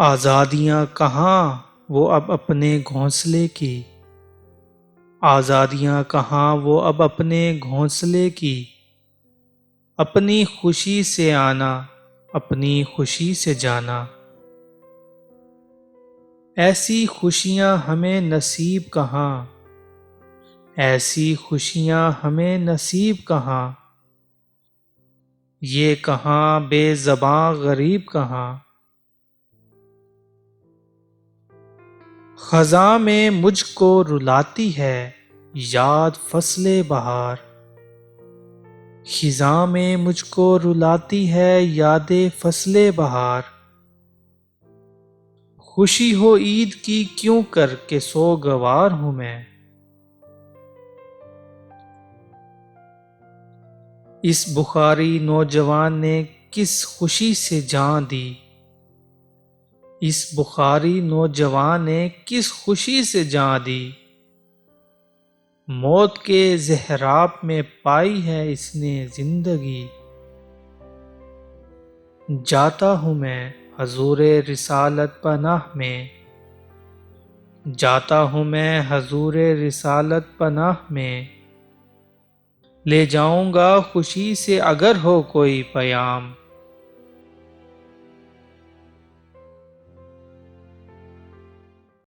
آزادیاں کہاں وہ اب اپنے گھونسلے کی، آزادیاں کہاں وہ اب اپنے گھونسلے کی، اپنی خوشی سے آنا اپنی خوشی سے جانا، ایسی خوشیاں ہمیں نصیب کہاں، ایسی خوشیاں ہمیں نصیب کہاں، یہ کہاں بے زباں غریب کہاں۔ خزاں میں مجھ کو رلاتی ہے یاد فصل بہار، خزاں میں مجھ کو رلاتی ہے یاد فصل بہار، خوشی ہو عید کی کیوں کر کے سوگوار ہوں میں، اس بخاری نوجوان نے کس خوشی سے جان دی، اس بخاری نوجوان نے کس خوشی سے جان دی، موت کے زہراب میں پائی ہے اس نے زندگی، جاتا ہوں میں حضور رسالت پناہ میں، جاتا ہوں میں حضور رسالت پناہ میں، لے جاؤں گا خوشی سے اگر ہو کوئی پیام،